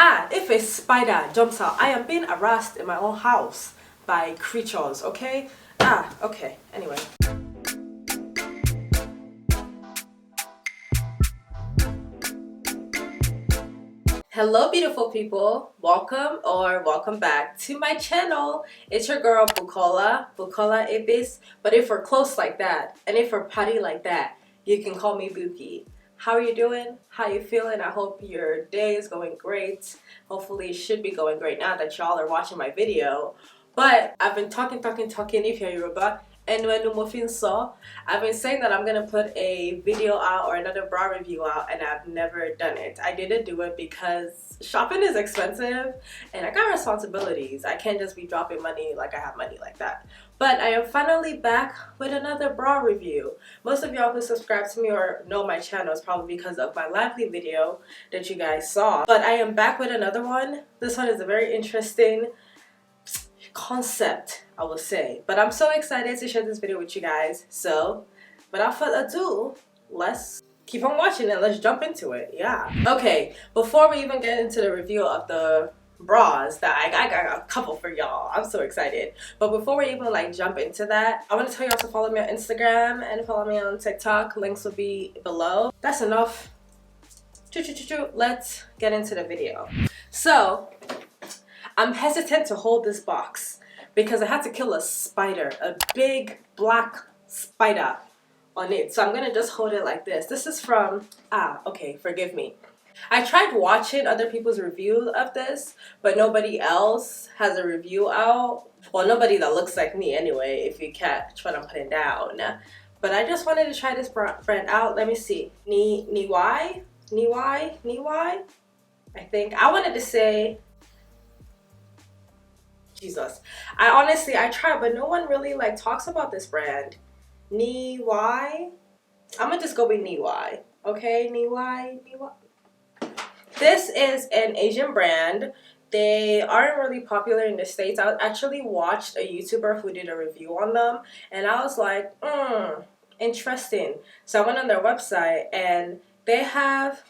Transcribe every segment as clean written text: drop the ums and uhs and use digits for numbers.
If a spider jumps out, I am being harassed in my own house by creatures, okay? Okay, anyway. Hello beautiful people, welcome back to my channel. It's your girl Bukola Ebis, but if we're close like that and if we're putty like that, you can call me Buki. How are you doing? How you feeling? I hope your day is going great. Hopefully it should be going great now that y'all are watching my video. But I've been talking if you're Yoruba. And when I've been saying that I'm gonna put a video out or another bra review out, and I've never done it. I didn't do it because shopping is expensive and I got responsibilities. I can't just be dropping money like I have money like that. But I am finally back with another bra review. Most of y'all who subscribe to me or know my channel is probably because of my lively video that you guys saw. But I am back with another one. This one is a very interesting concept, I will say, but I'm so excited to share this video with you guys. So without further ado, let's keep on watching and let's jump into it. Okay, before we even get into the review of the bras, that I got a couple for y'all. I'm so excited. But before we even like jump into that, I want to tell y'all to follow me on Instagram and follow me on TikTok. Links will be below. That's enough. Let's get into the video. So I'm hesitant to hold this box because I had to kill a spider, a big black spider on it. So I'm gonna just hold it like this. This is from, okay, forgive me. I tried watching other people's reviews of this, but nobody else has a review out. Well, nobody that looks like me anyway, if you catch what I'm putting down. But I just wanted to try this brand out. Let me see. Neiwai? I think. I wanted to say, Jesus. I tried, but no one really like talks about this brand. Neiwai. I'm gonna just go with Neiwai. Okay, Neiwai. This is an Asian brand. They aren't really popular in the States. I actually watched a YouTuber who did a review on them, and I was like, interesting. So I went on their website, and they have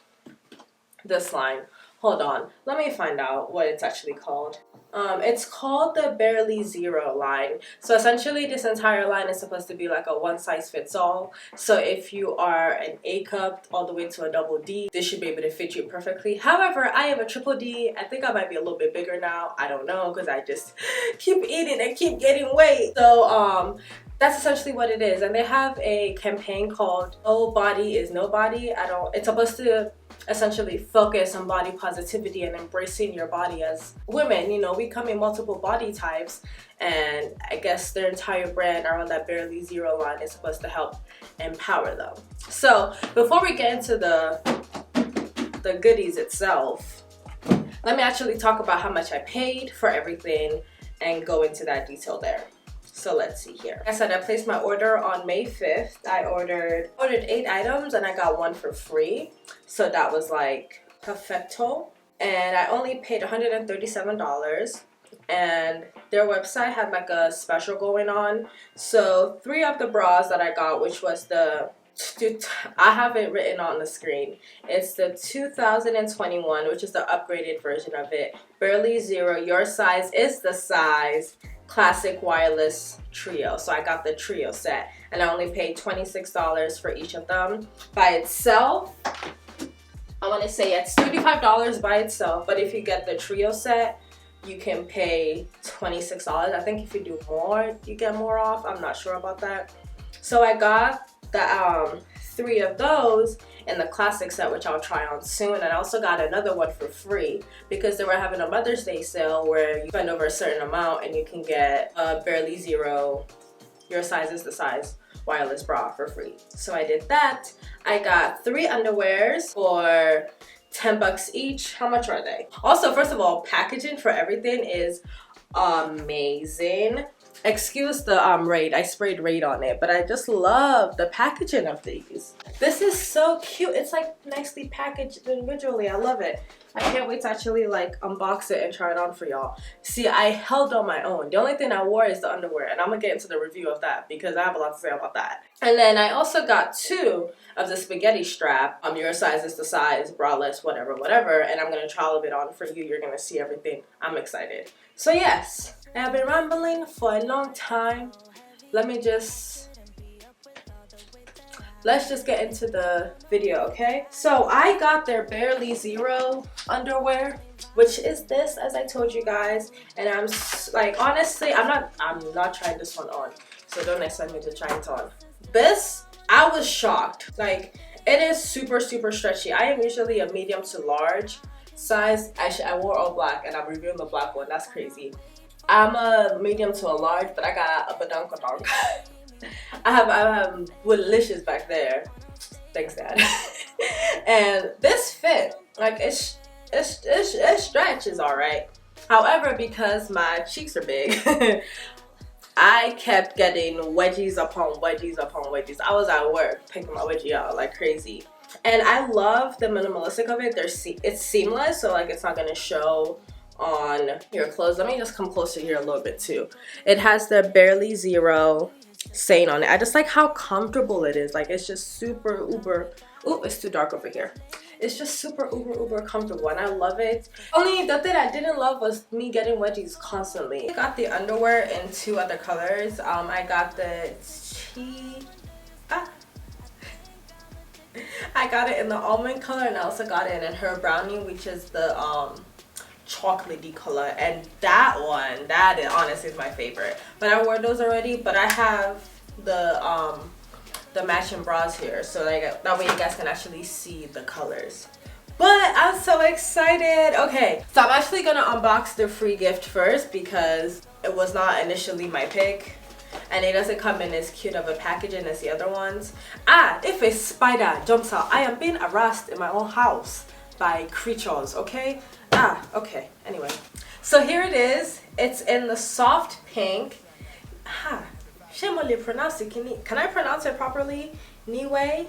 this line. Hold on, let me find out what it's actually called. It's called the Barely Zero line. So essentially this entire line is supposed to be like a one size fits all. So if you are an A cup all the way to a double D, this should be able to fit you perfectly. However, I am a triple D. I think I might be a little bit bigger now. I don't know, because I just keep eating and keep getting weight. So that's essentially what it is. And they have a campaign called No Body is Nobody. It's supposed to essentially focus on body positivity and embracing your body. As women, you know, we come in multiple body types, and I guess their entire brand around that Barely Zero line is supposed to help empower them. So before we get into the goodies itself, let me actually talk about how much I paid for everything and go into that detail there. So let's see here. Like I said, I placed my order on May 5th. I ordered 8 items and I got 1 for free. So that was like perfecto. And I only paid $137. And their website had like a special going on. So 3 of the bras that I got, which was I have it written on the screen. It's the 2021, which is the upgraded version of it. Barely Zero, your size is the size. Classic wireless trio. So I got the trio set, and I only paid $26 for each of them. By itself, I want to say it's $35 by itself, but if you get the trio set, you can pay $26. I think if you do more, you get more off. I'm not sure about that. So I got the 3 of those in the classic set, which I'll try on soon. And I also got another one for free because they were having a Mother's Day sale where you spend over a certain amount and you can get a Barely Zero, your size is the size, wireless bra for free. So I did that. I got 3 underwears for $10 each. How much are they? Also, first of all, packaging for everything is amazing. Excuse the Raid, I sprayed Raid on it, but I just love the packaging of these. This is so cute. It's like nicely packaged individually. I love it. I can't wait to actually like unbox it and try it on for y'all. See, I held on my own. The only thing I wore is the underwear, and I'm gonna get into the review of that because I have a lot to say about that. And then I also got 2 of the spaghetti strap. Your size is the size, braless, whatever, whatever. And I'm going to try a bit on for you. You're going to see everything. I'm excited. So yes, I've been rambling for a long time. Let's just get into the video, okay? So I got their Barely Zero underwear, which is this, as I told you guys. And I'm like, honestly, I'm not trying this one on. So don't expect me to try it on. This, I was shocked. Like, it is super, super stretchy. I am usually a medium to large size. I wore all black and I'm reviewing the black one. That's crazy. I'm a medium to a large, but I got a badonkadonk. I have Woolicious back there. Thanks, Dad. And this fit, like it stretches all right. However, because my cheeks are big, I kept getting wedgies upon wedgies upon wedgies. I was at work picking my wedgie out like crazy. And I love the minimalistic of it. It's seamless, so like it's not gonna show on your clothes. Let me just come closer here a little bit too. It has the Barely Zero saying on it. I just like how comfortable it is. Like it's just super uber. Ooh, it's too dark over here. It's just super uber comfortable and I love it. Only the thing I didn't love was me getting wedgies constantly. I got the underwear in 2 other colors. I got the I got it in the almond color and I also got it in her brownie, which is the chocolatey color, and that honestly is my favorite. But I wore those already, but I have the matching bras here, so like that way you guys can actually see the colors. But I'm so excited. Okay, so I'm actually gonna unbox the free gift first because it was not initially my pick and it doesn't come in as cute of a packaging as the other ones. If a spider jumps out, I am being harassed in my own house by creatures, okay? Okay, anyway. So here it is. It's in the soft pink. Shemoli pronounce it. Can I pronounce it properly? Neiwai?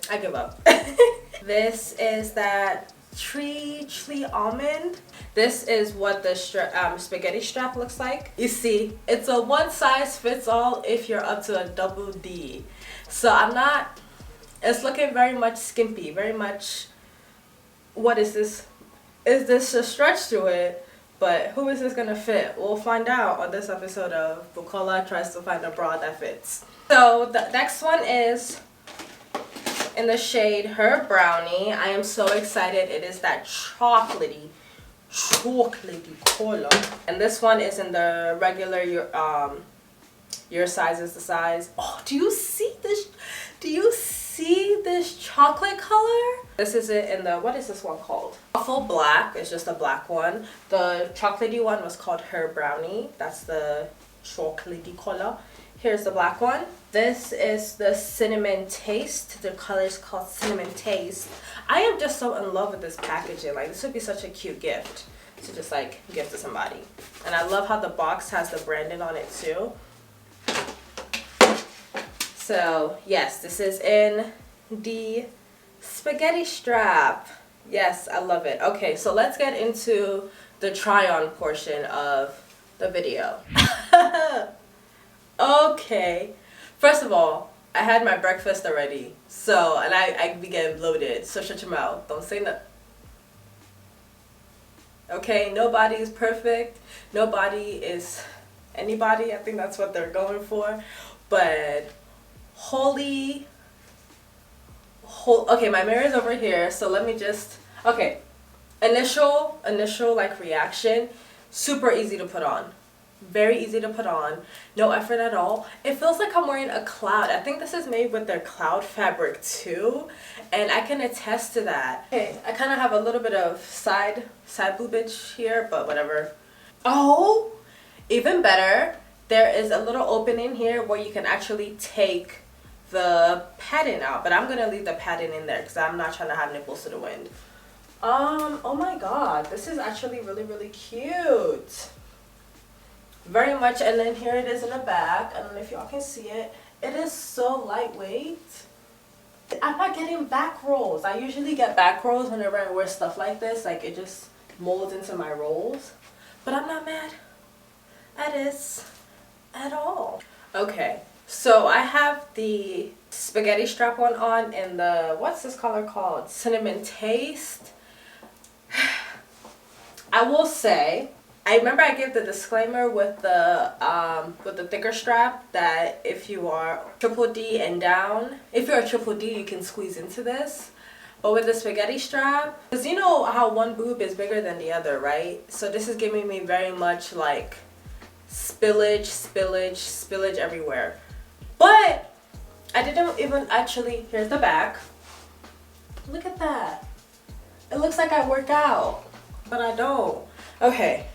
I give up. This is that Treacly Almond. This is what the spaghetti strap looks like. You see, it's a one size fits all if you're up to a double D. So it's looking very much skimpy, very much, what is this? Is this a stretch to it? But who is this gonna fit? We'll find out on this episode of Bukola Tries to Find a Bra That Fits. So the next one is in the shade Her Brownie. I am so excited. It is that chocolatey color. And this one is in the regular, your size is the size. Oh, do you see this? Do you see this chocolate color? This is it in the, what is this one called? Truffle black. It's just a black one. The chocolatey one was called Her Brownie. That's the chocolatey color. Here's the black one. This is the cinnamon taste. The color is called cinnamon taste. I am just so in love with this packaging. Like, this would be such a cute gift to just like give to somebody. And I love how the box has the branding on it too. So yes, this is in the spaghetti strap. Yes, I love it. Okay, so let's get into the try on portion of the video. Okay, first of all, I had my breakfast already, so, and I began bloated, so shut your mouth, don't say nothing. Okay, nobody is perfect, nobody is anybody, I think that's what they're going for, but okay, my mirror is over here, so let me just, okay, initial like reaction, super easy to put on. Very easy to put on, no effort at all. It feels like I'm wearing a cloud. I think this is made with their cloud fabric too, and I can attest to that. Okay, I kind of have a little bit of side boobage here, but whatever. Oh, even better, there is a little opening here where you can actually take the padding out, but I'm gonna leave the padding in there because I'm not trying to have nipples to the wind. Oh my god, this is actually really cute. Very much. And then here it is in the back. I don't know if y'all can see it. It is so lightweight. I'm not getting back rolls. I usually get back rolls whenever I wear stuff like this. Like, it just molds into my rolls. But I'm not mad. Edis at all. Okay, so I have the spaghetti strap one on in the, what's this color called? Cinnamon Taste. I will say, I remember I gave the disclaimer with the thicker strap that if you are triple D and down, if you're a triple D, you can squeeze into this. But with the spaghetti strap, because you know how one boob is bigger than the other, right? So this is giving me very much like spillage everywhere. But I didn't even actually, here's the back. Look at that. It looks like I work out, but I don't. Okay,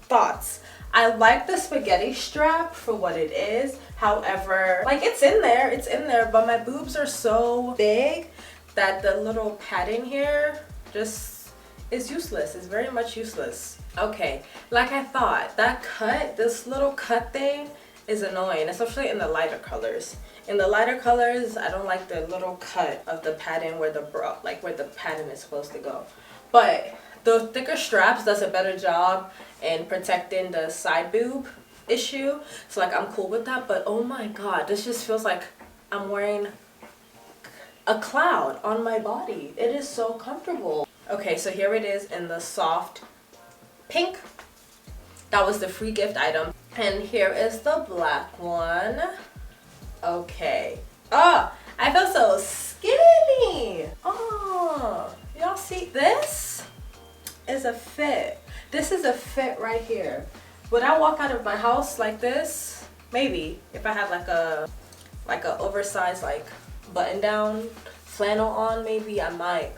thoughts. I like the spaghetti strap for what it is. However, like it's in there, but my boobs are so big that the little padding here just is useless. It's very much useless. Okay, like I thought, that cut, this little cut thing is annoying, especially in the lighter colors. In the lighter colors, I don't like the little cut of the padding where the where the padding is supposed to go. But the thicker straps does a better job in protecting the side boob issue. So like I'm cool with that, but oh my god, this just feels like I'm wearing a cloud on my body. It is so comfortable. Okay, so here it is in the soft pink. That was the free gift item. And here is the black one. Okay. Oh, I feel so skinny. Oh, y'all see this? Is a fit. This is a fit right here. Would I walk out of my house like this? Maybe. If I had like a oversized like button down flannel on, maybe I might.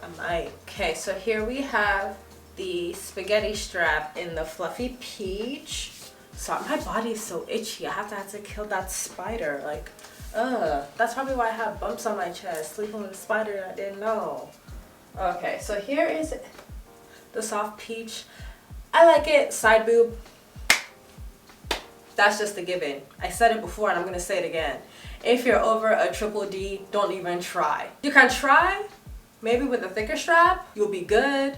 Okay, so here we have the spaghetti strap in the fluffy peach. So my body is so itchy. I have to kill that spider. Like, that's probably why I have bumps on my chest. Sleeping with a spider, I didn't know. Okay, so here is the soft peach. I like it. Side boob. That's just a given. I said it before and I'm gonna say it again. If you're over a triple D, don't even try. You can try, maybe with a thicker strap, you'll be good.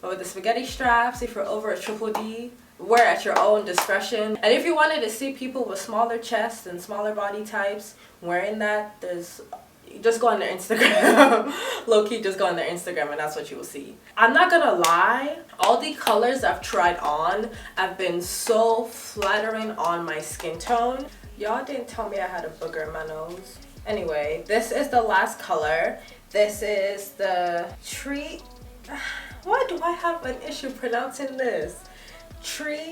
But with the spaghetti straps, if you're over a triple D, wear at your own discretion. And if you wanted to see people with smaller chests and smaller body types wearing that, just go on their Instagram. Low-key, just go on their Instagram and that's what you will see. I'm not gonna lie, all the colors I've tried on have been so flattering on my skin tone. Y'all didn't tell me I had a booger in my nose. Anyway, this is the last color. This is the Treacly. Why do I have an issue pronouncing this? Treacly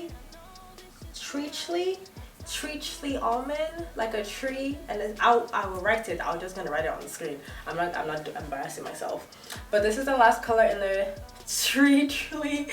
Almond, like a tree, and then I will write it. I'm just gonna write it on the screen. I'm not embarrassing myself. But this is the last color in the Treacly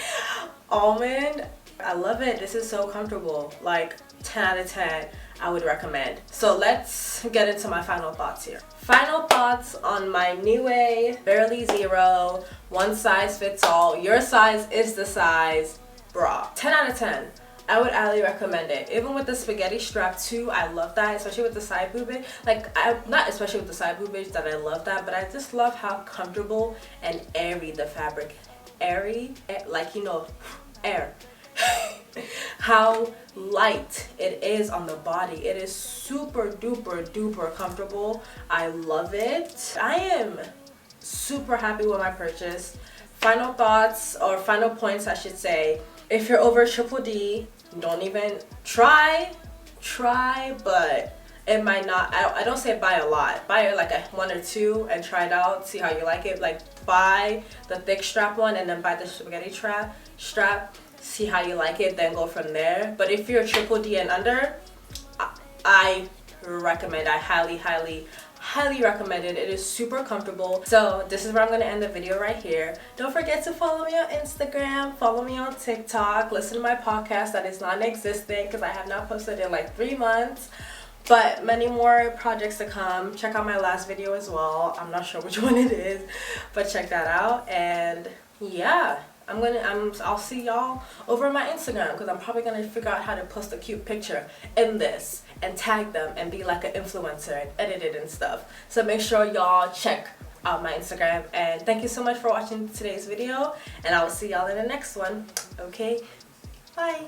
Almond. I love it. This is so comfortable. Like 10 out of 10. I would recommend. So let's get into my final thoughts here. Final thoughts on my Neiwai Barely Zero, one size fits all. Your size is the size bra. 10 out of 10. I would highly recommend it. Even with the spaghetti strap too, I love that, especially with the side boobage. Like, not especially with the side boobage that I love that, but I just love how comfortable and airy the fabric. Airy, like, you know, air. How light it is on the body. It is super duper comfortable. I love it. I am super happy with my purchase. Final thoughts, or final points I should say. If you're over triple D, don't even try, but it might not, I don't say buy a lot. Buy like one or two and try it out, see how you like it. Like buy the thick strap one and then buy the spaghetti strap, see how you like it, then go from there. But if you're triple D and under, I recommend, I highly recommend it. It is super comfortable. So this is where I'm going to end the video right here. Don't forget to follow me on Instagram, follow me on TikTok, listen to my podcast that is non-existent because I have not posted in like 3 months, but many more projects to come. Check out my last video as well. I'm not sure which one it is, but check that out. And yeah, I'll see y'all over on my Instagram because I'm probably gonna figure out how to post a cute picture in this and tag them and be like an influencer and edit it and stuff. So make sure y'all check out my Instagram, and thank you so much for watching today's video, and I will see y'all in the next one. Okay, bye.